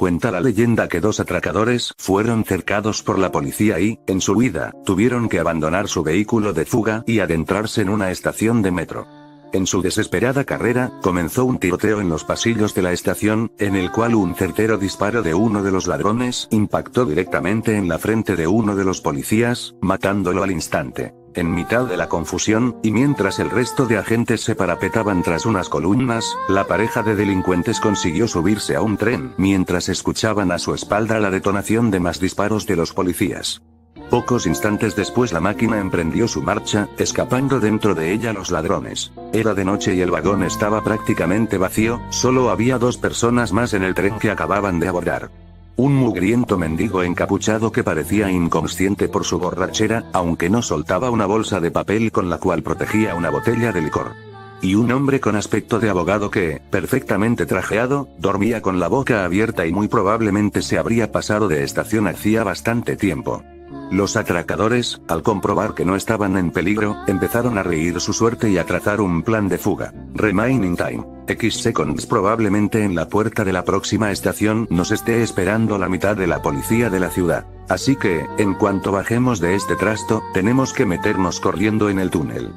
Cuenta la leyenda que 2 atracadores fueron cercados por la policía y, en su huida, tuvieron que abandonar su vehículo de fuga y adentrarse en una estación de metro. En su desesperada carrera, comenzó un tiroteo en los pasillos de la estación, en el cual un certero disparo de uno de los ladrones impactó directamente en la frente de uno de los policías, matándolo al instante. En mitad de la confusión, y mientras el resto de agentes se parapetaban tras unas columnas, la pareja de delincuentes consiguió subirse a un tren, mientras escuchaban a su espalda la detonación de más disparos de los policías. Pocos instantes después la máquina emprendió su marcha, escapando dentro de ella los ladrones. Era de noche y el vagón estaba prácticamente vacío, solo había 2 personas más en el tren que acababan de abordar. Un mugriento mendigo encapuchado que parecía inconsciente por su borrachera, aunque no soltaba una bolsa de papel con la cual protegía una botella de licor. Y un hombre con aspecto de abogado que, perfectamente trajeado, dormía con la boca abierta y muy probablemente se habría pasado de estación hacía bastante tiempo. Los atracadores, al comprobar que no estaban en peligro, empezaron a reír su suerte y a trazar un plan de fuga. Remaining time. X seconds. Probablemente en la puerta de la próxima estación nos esté esperando la mitad de la policía de la ciudad. Así que, en cuanto bajemos de este trasto, tenemos que meternos corriendo en el túnel.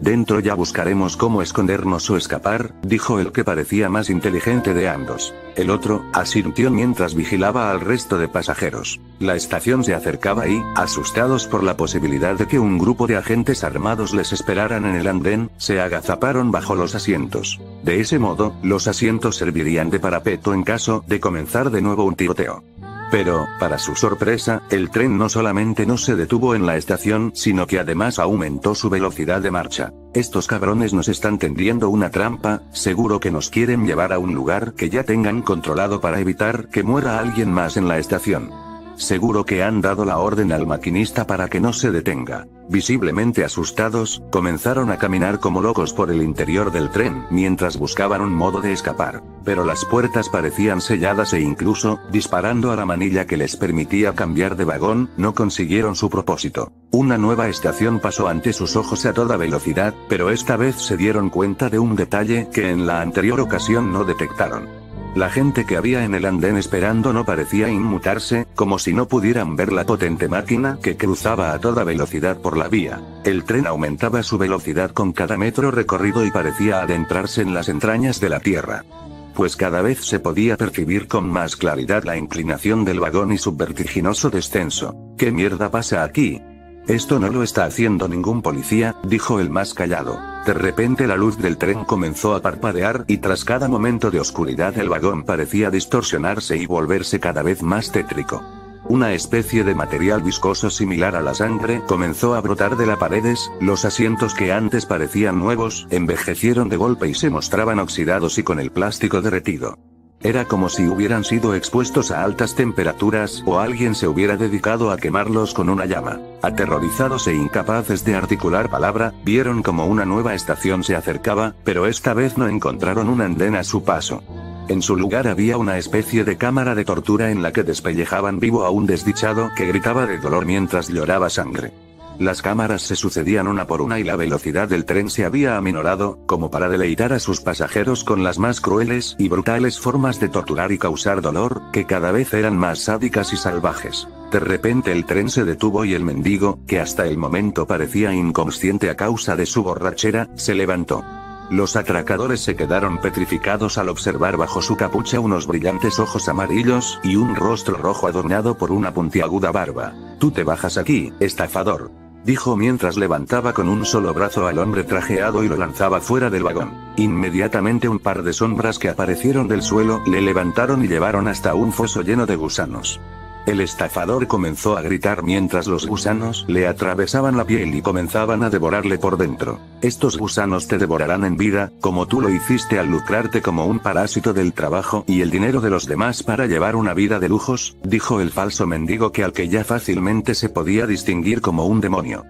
Dentro ya buscaremos cómo escondernos o escapar, dijo el que parecía más inteligente de ambos. El otro, asintió mientras vigilaba al resto de pasajeros. La estación se acercaba y, asustados por la posibilidad de que un grupo de agentes armados les esperaran en el andén, se agazaparon bajo los asientos. De ese modo, los asientos servirían de parapeto en caso de comenzar de nuevo un tiroteo. Pero, para su sorpresa, el tren no solamente no se detuvo en la estación, sino que además aumentó su velocidad de marcha. Estos cabrones nos están tendiendo una trampa, seguro que nos quieren llevar a un lugar que ya tengan controlado para evitar que muera alguien más en la estación. Seguro que han dado la orden al maquinista para que no se detenga. Visiblemente asustados, comenzaron a caminar como locos por el interior del tren, mientras buscaban un modo de escapar. Pero las puertas parecían selladas e incluso, disparando a la manilla que les permitía cambiar de vagón, no consiguieron su propósito. Una nueva estación pasó ante sus ojos a toda velocidad, pero esta vez se dieron cuenta de un detalle que en la anterior ocasión no detectaron. La gente que había en el andén esperando no parecía inmutarse, como si no pudieran ver la potente máquina que cruzaba a toda velocidad por la vía. El tren aumentaba su velocidad con cada metro recorrido y parecía adentrarse en las entrañas de la tierra. Pues cada vez se podía percibir con más claridad la inclinación del vagón y su vertiginoso descenso. ¿Qué mierda pasa aquí? Esto no lo está haciendo ningún policía, dijo el más callado. De repente la luz del tren comenzó a parpadear y tras cada momento de oscuridad el vagón parecía distorsionarse y volverse cada vez más tétrico. Una especie de material viscoso similar a la sangre comenzó a brotar de las paredes, los asientos que antes parecían nuevos, envejecieron de golpe y se mostraban oxidados y con el plástico derretido. Era como si hubieran sido expuestos a altas temperaturas o alguien se hubiera dedicado a quemarlos con una llama. Aterrorizados e incapaces de articular palabra, vieron como una nueva estación se acercaba, pero esta vez no encontraron un andén a su paso. En su lugar había una especie de cámara de tortura en la que despellejaban vivo a un desdichado que gritaba de dolor mientras lloraba sangre. Las cámaras se sucedían una por una y la velocidad del tren se había aminorado, como para deleitar a sus pasajeros con las más crueles y brutales formas de torturar y causar dolor, que cada vez eran más sádicas y salvajes. De repente el tren se detuvo y el mendigo, que hasta el momento parecía inconsciente a causa de su borrachera, se levantó. Los atracadores se quedaron petrificados al observar bajo su capucha unos brillantes ojos amarillos y un rostro rojo adornado por una puntiaguda barba. «Tú te bajas aquí, estafador», dijo mientras levantaba con un solo brazo al hombre trajeado y lo lanzaba fuera del vagón. Inmediatamente un par de sombras que aparecieron del suelo le levantaron y llevaron hasta un foso lleno de gusanos. El estafador comenzó a gritar mientras los gusanos le atravesaban la piel y comenzaban a devorarle por dentro. «Estos gusanos te devorarán en vida, como tú lo hiciste al lucrarte como un parásito del trabajo y el dinero de los demás para llevar una vida de lujos», dijo el falso mendigo al que ya fácilmente se podía distinguir como un demonio.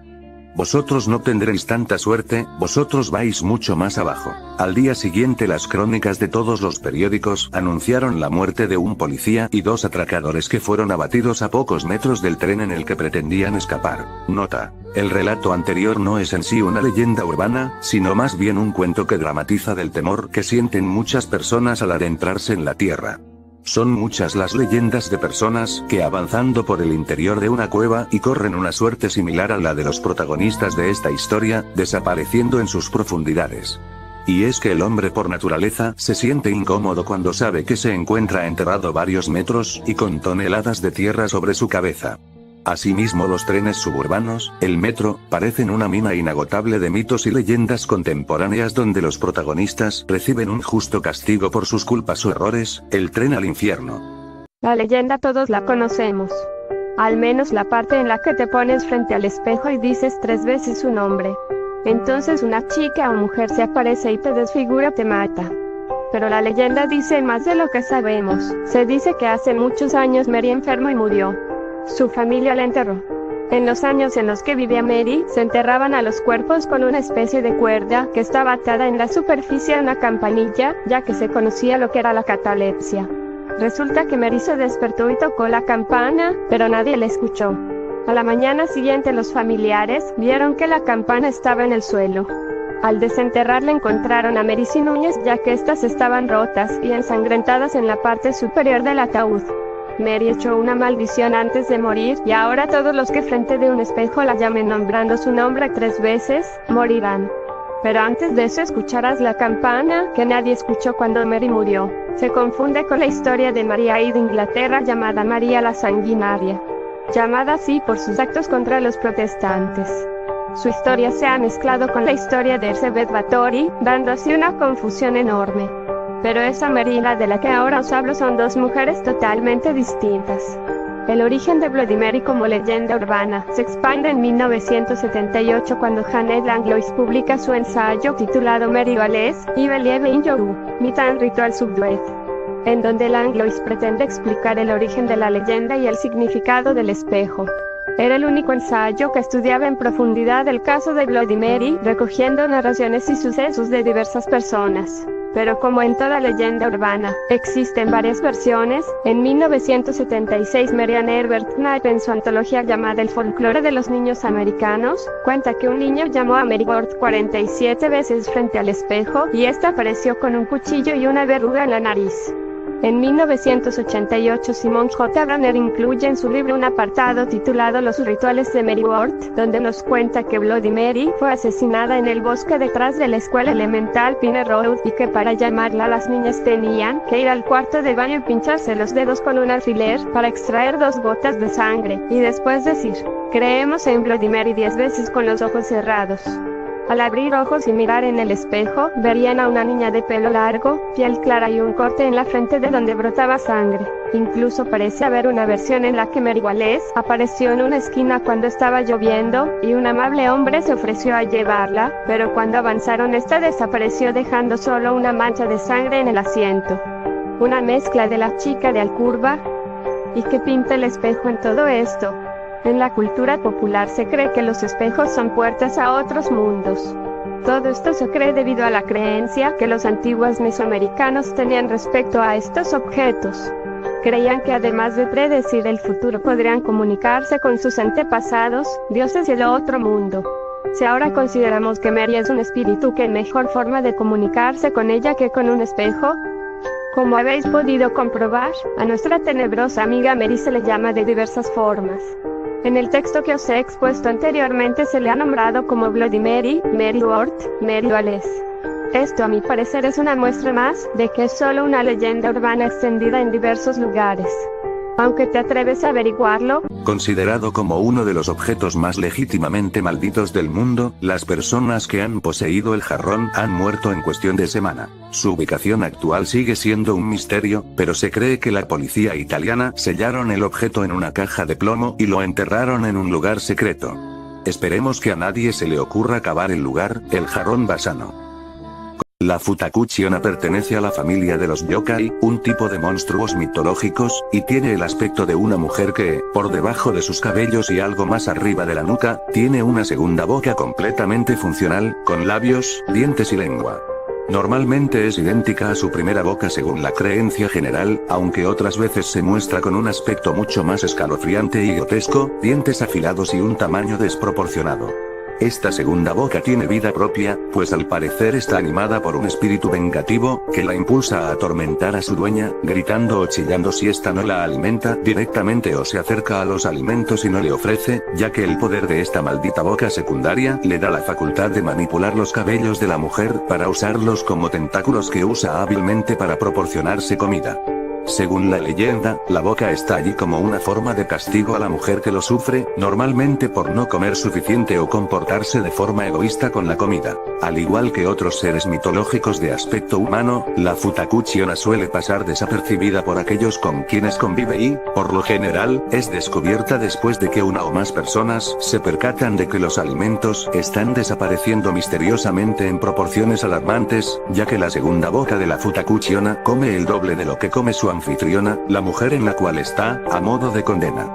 «Vosotros no tendréis tanta suerte, vosotros vais mucho más abajo». Al día siguiente las crónicas de todos los periódicos anunciaron la muerte de un policía y 2 atracadores que fueron abatidos a pocos metros del tren en el que pretendían escapar. Nota: el relato anterior no es en sí una leyenda urbana, sino más bien un cuento que dramatiza del temor que sienten muchas personas al adentrarse en la tierra. Son muchas las leyendas de personas que avanzando por el interior de una cueva y corren una suerte similar a la de los protagonistas de esta historia, desapareciendo en sus profundidades. Y es que el hombre por naturaleza se siente incómodo cuando sabe que se encuentra enterrado varios metros y con toneladas de tierra sobre su cabeza. Asimismo, los trenes suburbanos, el metro, parecen una mina inagotable de mitos y leyendas contemporáneas donde los protagonistas reciben un justo castigo por sus culpas o errores, el tren al infierno. La leyenda todos la conocemos. Al menos la parte en la que te pones frente al espejo y dices 3 veces su nombre. Entonces una chica o mujer se aparece y te desfigura, te mata. Pero la leyenda dice más de lo que sabemos. Se dice que hace muchos años Mary enfermó y murió. Su familia la enterró. En los años en los que vivía Mary, se enterraban a los cuerpos con una especie de cuerda que estaba atada en la superficie de una campanilla, ya que se conocía lo que era la catalepsia. Resulta que Mary se despertó y tocó la campana, pero nadie la escuchó. A la mañana siguiente los familiares vieron que la campana estaba en el suelo. Al desenterrarla encontraron a Mary sin uñas, ya que estas estaban rotas y ensangrentadas en la parte superior del ataúd. Mary echó una maldición antes de morir, y ahora todos los que frente de un espejo la llamen nombrando su nombre 3 veces, morirán. Pero antes de eso escucharás la campana, que nadie escuchó cuando Mary murió. Se confunde con la historia de María I de Inglaterra llamada María la Sanguinaria, llamada así por sus actos contra los protestantes. Su historia se ha mezclado con la historia de Elizabeth Bathory, dando así una confusión enorme. Pero esa Mary y la de la que ahora os hablo son 2 mujeres totalmente distintas. El origen de Bloody Mary como leyenda urbana se expande en 1978 cuando Janet Langlois publica su ensayo titulado Mary Wallace, I Believe in You, Myth and Ritual Subdued, en donde Langlois pretende explicar el origen de la leyenda y el significado del espejo. Era el único ensayo que estudiaba en profundidad el caso de Bloody Mary, recogiendo narraciones y sucesos de diversas personas. Pero como en toda leyenda urbana, existen varias versiones. En 1976 Marian Herbert Knapp en su antología llamada El folclore de los niños americanos, cuenta que un niño llamó a Mary Ward 47 veces frente al espejo, y esta apareció con un cuchillo y una verruga en la nariz. En 1988 Simon J. Brunner incluye en su libro un apartado titulado Los rituales de Mary Ward, donde nos cuenta que Bloody Mary fue asesinada en el bosque detrás de la escuela elemental Pine Road, y que para llamarla las niñas tenían que ir al cuarto de baño y pincharse los dedos con un alfiler para extraer 2 gotas de sangre, y después decir, creemos en Bloody Mary 10 veces con los ojos cerrados. Al abrir ojos y mirar en el espejo, verían a una niña de pelo largo, piel clara y un corte en la frente de donde brotaba sangre. Incluso parece haber una versión en la que Mary Wallace apareció en una esquina cuando estaba lloviendo, y un amable hombre se ofreció a llevarla, pero cuando avanzaron esta desapareció dejando solo una mancha de sangre en el asiento. Una mezcla de la chica de Alcurba. ¿Y qué pinta el espejo en todo esto? En la cultura popular se cree que los espejos son puertas a otros mundos. Todo esto se cree debido a la creencia que los antiguos mesoamericanos tenían respecto a estos objetos. Creían que además de predecir el futuro podrían comunicarse con sus antepasados, dioses y el otro mundo. Si ahora consideramos que Mary es un espíritu, ¿qué mejor forma de comunicarse con ella que con un espejo? Como habéis podido comprobar, a nuestra tenebrosa amiga Mary se le llama de diversas formas. En el texto que os he expuesto anteriormente se le ha nombrado como Bloody Mary, Mary Ward, Mary Wallace. Esto a mi parecer es una muestra más de que es solo una leyenda urbana extendida en diversos lugares. Aunque te atreves a averiguarlo. Considerado como uno de los objetos más legítimamente malditos del mundo, las personas que han poseído el jarrón han muerto en cuestión de semana. Su ubicación actual sigue siendo un misterio, pero se cree que la policía italiana sellaron el objeto en una caja de plomo y lo enterraron en un lugar secreto. Esperemos que a nadie se le ocurra cavar el lugar, el jarrón Bassano. La Futakuchiona pertenece a la familia de los yokai, un tipo de monstruos mitológicos, y tiene el aspecto de una mujer que, por debajo de sus cabellos y algo más arriba de la nuca, tiene una segunda boca completamente funcional, con labios, dientes y lengua. Normalmente es idéntica a su primera boca según la creencia general, aunque otras veces se muestra con un aspecto mucho más escalofriante y grotesco, dientes afilados y un tamaño desproporcionado. Esta segunda boca tiene vida propia, pues al parecer está animada por un espíritu vengativo, que la impulsa a atormentar a su dueña, gritando o chillando si ésta no la alimenta directamente o se acerca a los alimentos y no le ofrece, ya que el poder de esta maldita boca secundaria le da la facultad de manipular los cabellos de la mujer para usarlos como tentáculos que usa hábilmente para proporcionarse comida. Según la leyenda, la boca está allí como una forma de castigo a la mujer que lo sufre, normalmente por no comer suficiente o comportarse de forma egoísta con la comida. Al igual que otros seres mitológicos de aspecto humano, la Futaku-Chiona suele pasar desapercibida por aquellos con quienes convive y, por lo general, es descubierta después de que una o más personas se percatan de que los alimentos están desapareciendo misteriosamente en proporciones alarmantes, ya que la segunda boca de la Futaku-Chiona come el doble de lo que come su anfitriona, la mujer en la cual está, a modo de condena.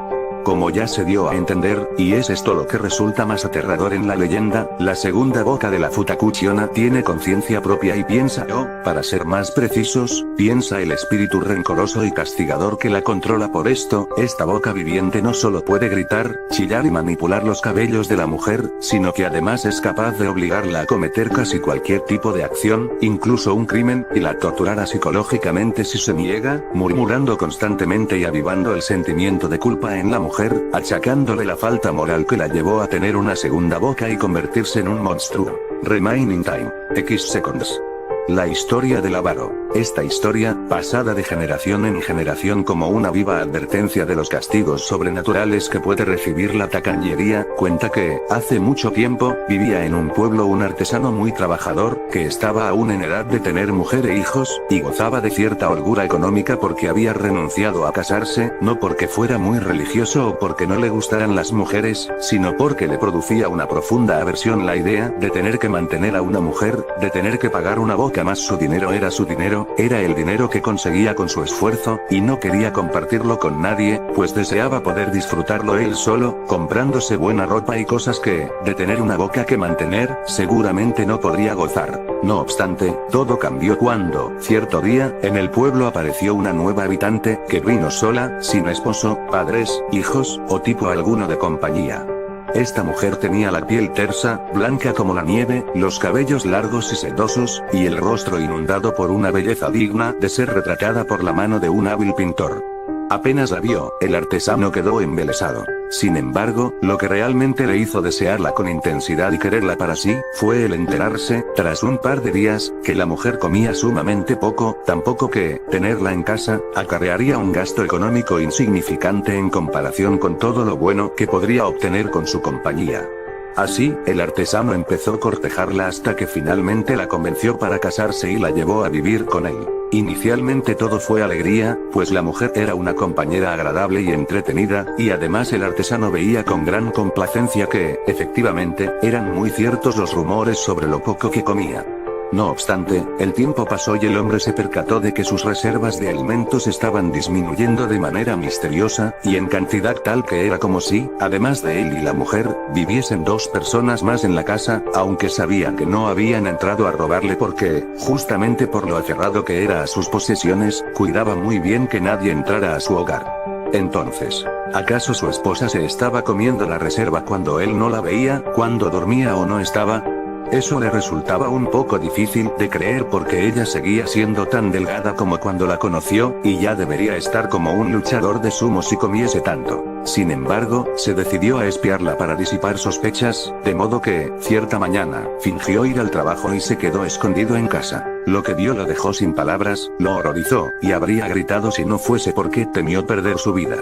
Como ya se dio a entender, y es esto lo que resulta más aterrador en la leyenda, la segunda boca de la Futaku-Chiona tiene conciencia propia y piensa o, para ser más precisos, piensa el espíritu rencoroso y castigador que la controla. Por esto, esta boca viviente no solo puede gritar, chillar y manipular los cabellos de la mujer, sino que además es capaz de obligarla a cometer casi cualquier tipo de acción, incluso un crimen, y la torturará psicológicamente si se niega, murmurando constantemente y avivando el sentimiento de culpa en la mujer, achacándole la falta moral que la llevó a tener una segunda boca y convertirse en un monstruo. Remaining time, X seconds. La historia del avaro. Esta historia, pasada de generación en generación como una viva advertencia de los castigos sobrenaturales que puede recibir la tacañería, cuenta que, hace mucho tiempo, vivía en un pueblo un artesano muy trabajador, que estaba aún en edad de tener mujer e hijos, y gozaba de cierta holgura económica porque había renunciado a casarse, no porque fuera muy religioso o porque no le gustaran las mujeres, sino porque le producía una profunda aversión la idea de tener que mantener a una mujer, de tener que pagar una boca más. Su dinero, era el dinero que conseguía con su esfuerzo, y no quería compartirlo con nadie, pues deseaba poder disfrutarlo él solo, comprándose buena ropa y cosas que, de tener una boca que mantener, seguramente no podría gozar. No obstante, todo cambió cuando, cierto día, en el pueblo apareció una nueva habitante, que vino sola, sin esposo, padres, hijos, o tipo alguno de compañía. Esta mujer tenía la piel tersa, blanca como la nieve, los cabellos largos y sedosos, y el rostro inundado por una belleza digna de ser retratada por la mano de un hábil pintor. Apenas la vio, el artesano quedó embelesado. Sin embargo, lo que realmente le hizo desearla con intensidad y quererla para sí, fue el enterarse, tras un par de días, que la mujer comía sumamente poco, tan poco que, tenerla en casa, acarrearía un gasto económico insignificante en comparación con todo lo bueno que podría obtener con su compañía. Así, el artesano empezó a cortejarla hasta que finalmente la convenció para casarse y la llevó a vivir con él. Inicialmente todo fue alegría, pues la mujer era una compañera agradable y entretenida, y además el artesano veía con gran complacencia que, efectivamente, eran muy ciertos los rumores sobre lo poco que comía. No obstante, el tiempo pasó y el hombre se percató de que sus reservas de alimentos estaban disminuyendo de manera misteriosa, y en cantidad tal que era como si, además de él y la mujer, viviesen dos personas más en la casa, aunque sabía que no habían entrado a robarle porque, justamente por lo aferrado que era a sus posesiones, cuidaba muy bien que nadie entrara a su hogar. Entonces, ¿acaso su esposa se estaba comiendo la reserva cuando él no la veía, cuando dormía o no estaba? Eso le resultaba un poco difícil de creer porque ella seguía siendo tan delgada como cuando la conoció, y ya debería estar como un luchador de sumo si comiese tanto. Sin embargo, se decidió a espiarla para disipar sospechas, de modo que, cierta mañana, fingió ir al trabajo y se quedó escondido en casa. Lo que vio lo dejó sin palabras, lo horrorizó, y habría gritado si no fuese porque temió perder su vida.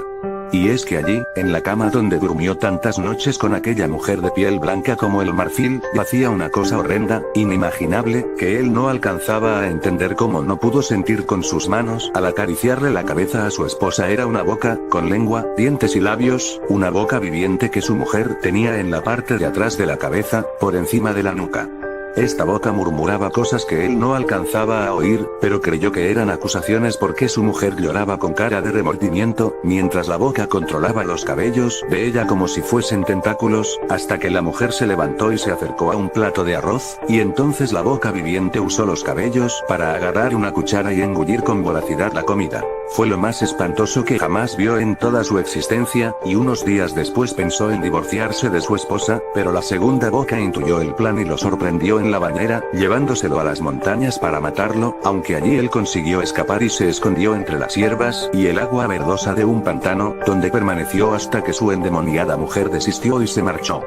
Y es que allí, en la cama donde durmió tantas noches con aquella mujer de piel blanca como el marfil, hacía una cosa horrenda, inimaginable, que él no alcanzaba a entender cómo no pudo sentir con sus manos al acariciarle la cabeza a su esposa. Era una boca, con lengua, dientes y labios, una boca viviente que su mujer tenía en la parte de atrás de la cabeza, por encima de la nuca. Esta boca murmuraba cosas que él no alcanzaba a oír, pero creyó que eran acusaciones porque su mujer lloraba con cara de remordimiento, mientras la boca controlaba los cabellos de ella como si fuesen tentáculos, hasta que la mujer se levantó y se acercó a un plato de arroz, y entonces la boca viviente usó los cabellos para agarrar una cuchara y engullir con voracidad la comida. Fue lo más espantoso que jamás vio en toda su existencia, y unos días después pensó en divorciarse de su esposa, pero la segunda boca intuyó el plan y lo sorprendió en la bañera, llevándoselo a las montañas para matarlo, aunque allí él consiguió escapar y se escondió entre las hierbas y el agua verdosa de un pantano, donde permaneció hasta que su endemoniada mujer desistió y se marchó.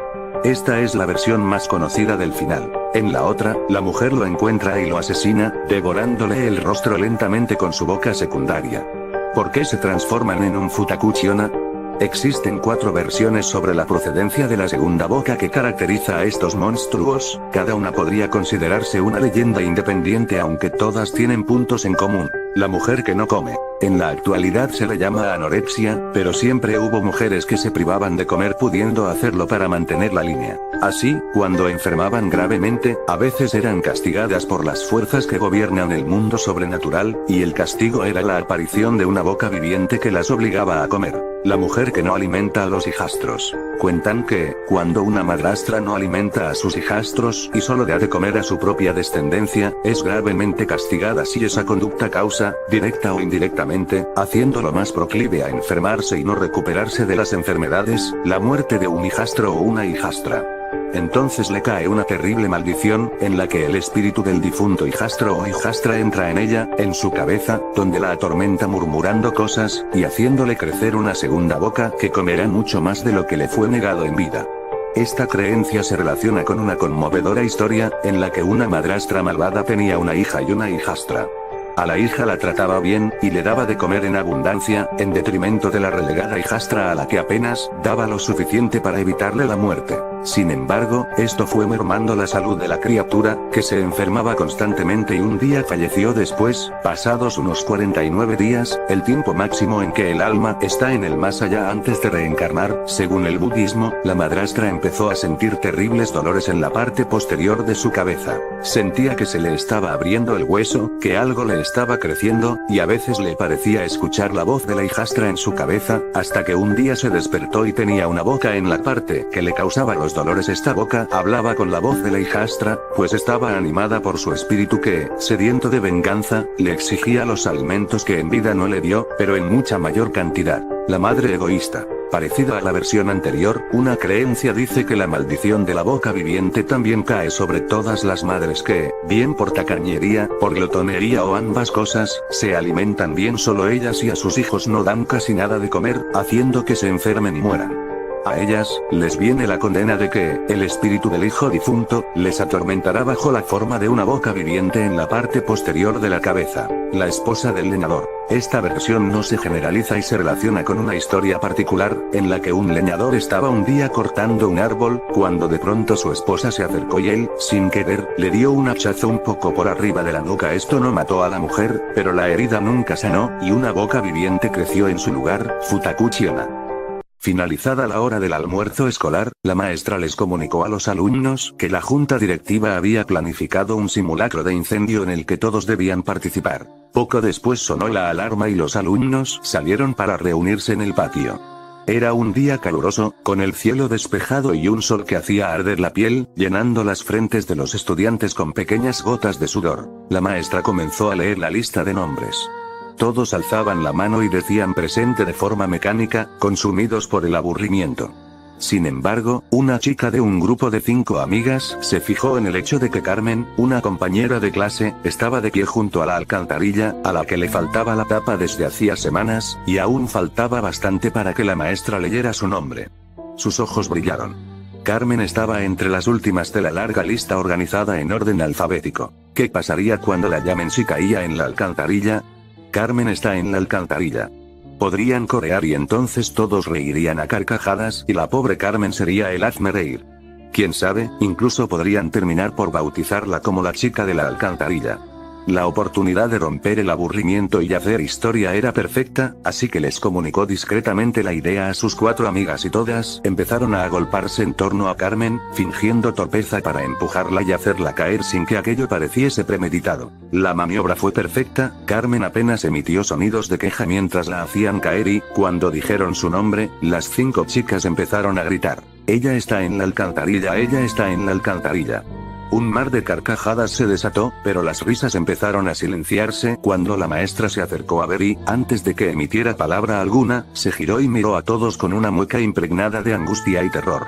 Esta es la versión más conocida del final. En la otra, la mujer lo encuentra y lo asesina, devorándole el rostro lentamente con su boca secundaria. ¿Por qué se transforman en un Futaku-Chiona? Existen 4 versiones sobre la procedencia de la segunda boca que caracteriza a estos monstruos, cada una podría considerarse una leyenda independiente aunque todas tienen puntos en común. La mujer que no come. En la actualidad se le llama anorexia, pero siempre hubo mujeres que se privaban de comer pudiendo hacerlo para mantener la línea. Así, cuando enfermaban gravemente, a veces eran castigadas por las fuerzas que gobiernan el mundo sobrenatural, y el castigo era la aparición de una boca viviente que las obligaba a comer. La mujer que no alimenta a los hijastros. Cuentan que, cuando una madrastra no alimenta a sus hijastros y solo da de comer a su propia descendencia, es gravemente castigada si esa conducta causa, directa o indirectamente, haciéndolo más proclive a enfermarse y no recuperarse de las enfermedades, la muerte de un hijastro o una hijastra. Entonces le cae una terrible maldición, en la que el espíritu del difunto hijastro o hijastra entra en ella, en su cabeza, donde la atormenta murmurando cosas, y haciéndole crecer una segunda boca que comerá mucho más de lo que le fue negado en vida. Esta creencia se relaciona con una conmovedora historia, en la que una madrastra malvada tenía una hija y una hijastra. A la hija la trataba bien, y le daba de comer en abundancia, en detrimento de la relegada hijastra a la que apenas daba lo suficiente para evitarle la muerte. Sin embargo, esto fue mermando la salud de la criatura, que se enfermaba constantemente y un día falleció después, pasados unos 49 días, el tiempo máximo en que el alma está en el más allá antes de reencarnar. Según el budismo, la madrastra empezó a sentir terribles dolores en la parte posterior de su cabeza. Sentía que se le estaba abriendo el hueso, que algo le estaba creciendo, y a veces le parecía escuchar la voz de la hijastra en su cabeza, hasta que un día se despertó y tenía una boca en la parte que le causaba los dolores. Esta boca hablaba con la voz de la hijastra, pues estaba animada por su espíritu que, sediento de venganza, le exigía los alimentos que en vida no le dio, pero en mucha mayor cantidad. La madre egoísta. Parecida a la versión anterior, una creencia dice que la maldición de la boca viviente también cae sobre todas las madres que, bien por tacañería, por glotonería o ambas cosas, se alimentan bien solo ellas y a sus hijos no dan casi nada de comer, haciendo que se enfermen y mueran. A ellas, les viene la condena de que, el espíritu del hijo difunto, les atormentará bajo la forma de una boca viviente en la parte posterior de la cabeza. La esposa del leñador. Esta versión no se generaliza y se relaciona con una historia particular, en la que un leñador estaba un día cortando un árbol, cuando de pronto su esposa se acercó y él, sin querer, le dio un hachazo un poco por arriba de la nuca. Esto no mató a la mujer, pero la herida nunca sanó, y una boca viviente creció en su lugar. Futaku-Chiona. Finalizada la hora del almuerzo escolar, la maestra les comunicó a los alumnos que la junta directiva había planificado un simulacro de incendio en el que todos debían participar. Poco después sonó la alarma y los alumnos salieron para reunirse en el patio. Era un día caluroso, con el cielo despejado y un sol que hacía arder la piel, llenando las frentes de los estudiantes con pequeñas gotas de sudor. La maestra comenzó a leer la lista de nombres. Todos alzaban la mano y decían presente de forma mecánica, consumidos por el aburrimiento. Sin embargo, una chica de un grupo de 5 amigas se fijó en el hecho de que Carmen, una compañera de clase, estaba de pie junto a la alcantarilla, a la que le faltaba la tapa desde hacía semanas, y aún faltaba bastante para que la maestra leyera su nombre. Sus ojos brillaron. Carmen estaba entre las últimas de la larga lista organizada en orden alfabético. ¿Qué pasaría cuando la llamen si caía en la alcantarilla? Carmen está en la alcantarilla. Podrían corear y entonces todos reirían a carcajadas y la pobre Carmen sería el hazme reír. Quién sabe, incluso podrían terminar por bautizarla como la chica de la alcantarilla. La oportunidad de romper el aburrimiento y hacer historia era perfecta, así que les comunicó discretamente la idea a sus 4 amigas y todas empezaron a agolparse en torno a Carmen, fingiendo torpeza para empujarla y hacerla caer sin que aquello pareciese premeditado. La maniobra fue perfecta, Carmen apenas emitió sonidos de queja mientras la hacían caer y, cuando dijeron su nombre, las 5 chicas empezaron a gritar: «Ella está en la alcantarilla, ella está en la alcantarilla». Un mar de carcajadas se desató, pero las risas empezaron a silenciarse cuando la maestra se acercó a ver y, antes de que emitiera palabra alguna, se giró y miró a todos con una mueca impregnada de angustia y terror.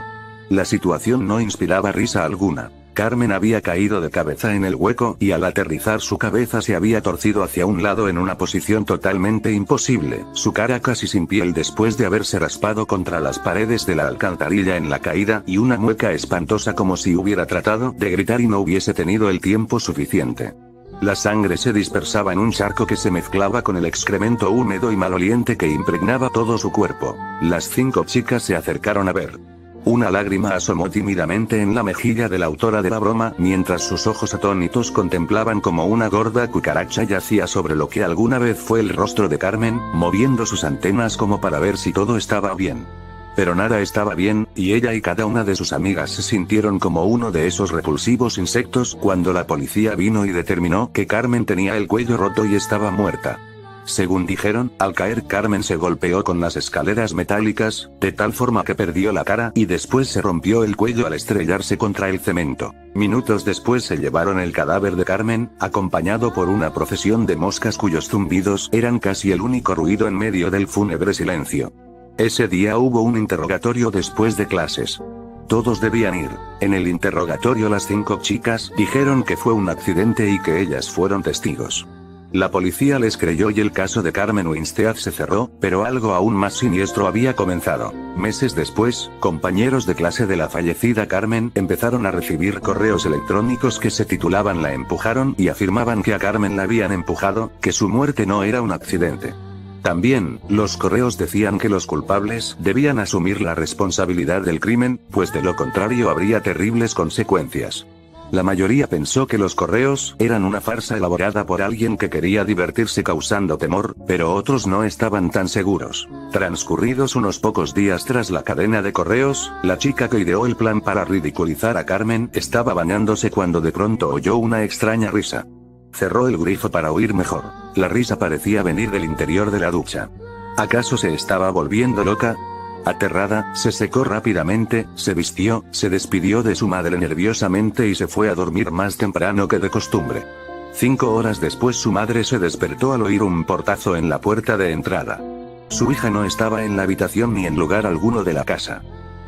La situación no inspiraba risa alguna. Carmen había caído de cabeza en el hueco y al aterrizar su cabeza se había torcido hacia un lado en una posición totalmente imposible, su cara casi sin piel después de haberse raspado contra las paredes de la alcantarilla en la caída y una mueca espantosa como si hubiera tratado de gritar y no hubiese tenido el tiempo suficiente. La sangre se dispersaba en un charco que se mezclaba con el excremento húmedo y maloliente que impregnaba todo su cuerpo. Las 5 chicas se acercaron a ver. Una lágrima asomó tímidamente en la mejilla de la autora de la broma, mientras sus ojos atónitos contemplaban como una gorda cucaracha yacía sobre lo que alguna vez fue el rostro de Carmen, moviendo sus antenas como para ver si todo estaba bien. Pero nada estaba bien, y ella y cada una de sus amigas se sintieron como uno de esos repulsivos insectos cuando la policía vino y determinó que Carmen tenía el cuello roto y estaba muerta. Según dijeron, al caer Carmen se golpeó con las escaleras metálicas, de tal forma que perdió la cara y después se rompió el cuello al estrellarse contra el cemento. Minutos después se llevaron el cadáver de Carmen, acompañado por una procesión de moscas cuyos zumbidos eran casi el único ruido en medio del fúnebre silencio. Ese día hubo un interrogatorio después de clases. Todos debían ir. En el interrogatorio las 5 chicas dijeron que fue un accidente y que ellas fueron testigos. La policía les creyó y el caso de Carmen Winstead se cerró, pero algo aún más siniestro había comenzado. Meses después, compañeros de clase de la fallecida Carmen empezaron a recibir correos electrónicos que se titulaban «La empujaron» y afirmaban que a Carmen la habían empujado, que su muerte no era un accidente. También, los correos decían que los culpables debían asumir la responsabilidad del crimen, pues de lo contrario habría terribles consecuencias. La mayoría pensó que los correos eran una farsa elaborada por alguien que quería divertirse causando temor, pero otros no estaban tan seguros. Transcurridos unos pocos días tras la cadena de correos, la chica que ideó el plan para ridiculizar a Carmen estaba bañándose cuando de pronto oyó una extraña risa. Cerró el grifo para oír mejor. La risa parecía venir del interior de la ducha. ¿Acaso se estaba volviendo loca? Aterrada, se secó rápidamente, se vistió, se despidió de su madre nerviosamente y se fue a dormir más temprano que de costumbre. 5 horas después su madre se despertó al oír un portazo en la puerta de entrada. Su hija no estaba en la habitación ni en lugar alguno de la casa.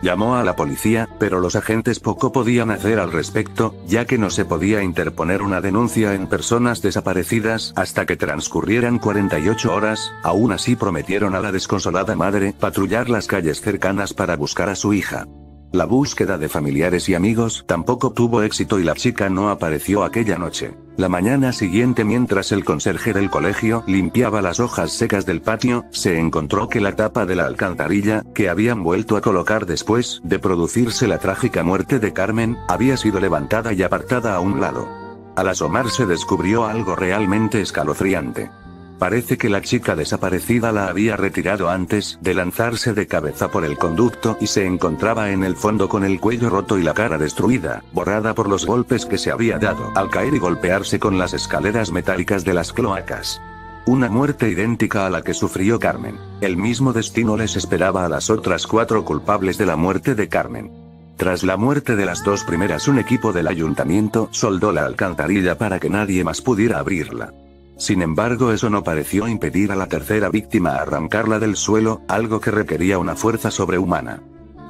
Llamó a la policía, pero los agentes poco podían hacer al respecto, ya que no se podía interponer una denuncia en personas desaparecidas hasta que transcurrieran 48 horas, aún así prometieron a la desconsolada madre patrullar las calles cercanas para buscar a su hija. La búsqueda de familiares y amigos tampoco tuvo éxito y la chica no apareció aquella noche. La mañana siguiente, mientras el conserje del colegio limpiaba las hojas secas del patio, se encontró que la tapa de la alcantarilla, que habían vuelto a colocar después de producirse la trágica muerte de Carmen, había sido levantada y apartada a un lado. Al asomarse descubrió algo realmente escalofriante. Parece que la chica desaparecida la había retirado antes de lanzarse de cabeza por el conducto y se encontraba en el fondo con el cuello roto y la cara destruida, borrada por los golpes que se había dado al caer y golpearse con las escaleras metálicas de las cloacas. Una muerte idéntica a la que sufrió Carmen. El mismo destino les esperaba a las otras 4 culpables de la muerte de Carmen. Tras la muerte de las 2 primeras, un equipo del ayuntamiento soldó la alcantarilla para que nadie más pudiera abrirla. Sin embargo, eso no pareció impedir a la tercera víctima arrancarla del suelo, algo que requería una fuerza sobrehumana.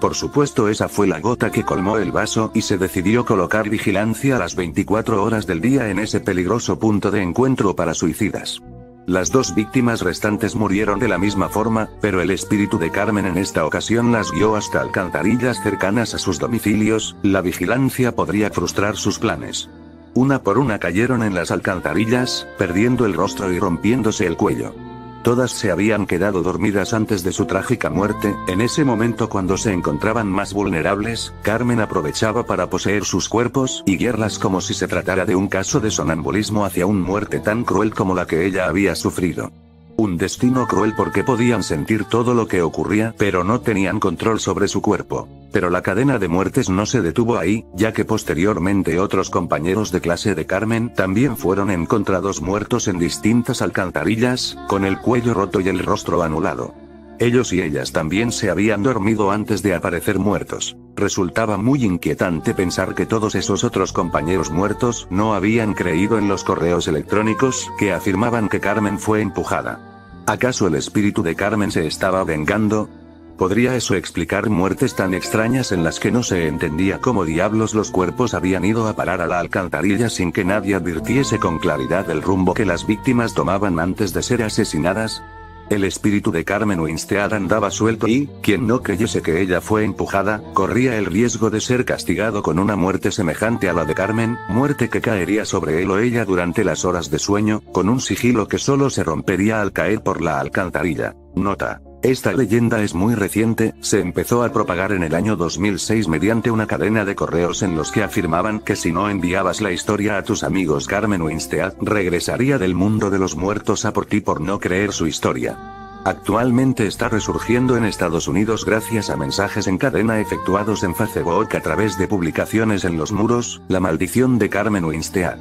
Por supuesto, esa fue la gota que colmó el vaso y se decidió colocar vigilancia a las 24 horas del día en ese peligroso punto de encuentro para suicidas. Las 2 víctimas restantes murieron de la misma forma, pero el espíritu de Carmen en esta ocasión las guió hasta alcantarillas cercanas a sus domicilios. La vigilancia podría frustrar sus planes. Una por una cayeron en las alcantarillas, perdiendo el rostro y rompiéndose el cuello. Todas se habían quedado dormidas antes de su trágica muerte. En ese momento, cuando se encontraban más vulnerables, Carmen aprovechaba para poseer sus cuerpos y guiarlas como si se tratara de un caso de sonambulismo hacia una muerte tan cruel como la que ella había sufrido. Un destino cruel porque podían sentir todo lo que ocurría, pero no tenían control sobre su cuerpo. Pero la cadena de muertes no se detuvo ahí, ya que posteriormente otros compañeros de clase de Carmen también fueron encontrados muertos en distintas alcantarillas, con el cuello roto y el rostro anulado. Ellos y ellas también se habían dormido antes de aparecer muertos. Resultaba muy inquietante pensar que todos esos otros compañeros muertos no habían creído en los correos electrónicos que afirmaban que Carmen fue empujada. ¿Acaso el espíritu de Carmen se estaba vengando? ¿Podría eso explicar muertes tan extrañas en las que no se entendía cómo diablos los cuerpos habían ido a parar a la alcantarilla sin que nadie advirtiese con claridad el rumbo que las víctimas tomaban antes de ser asesinadas? El espíritu de Carmen Winstead andaba suelto y, quien no creyese que ella fue empujada, corría el riesgo de ser castigado con una muerte semejante a la de Carmen, muerte que caería sobre él o ella durante las horas de sueño, con un sigilo que solo se rompería al caer por la alcantarilla. Nota: esta leyenda es muy reciente, se empezó a propagar en el año 2006 mediante una cadena de correos en los que afirmaban que si no enviabas la historia a tus amigos Carmen Winstead, regresaría del mundo de los muertos a por ti por no creer su historia. Actualmente está resurgiendo en Estados Unidos gracias a mensajes en cadena efectuados en Facebook a través de publicaciones en los muros, la maldición de Carmen Winstead.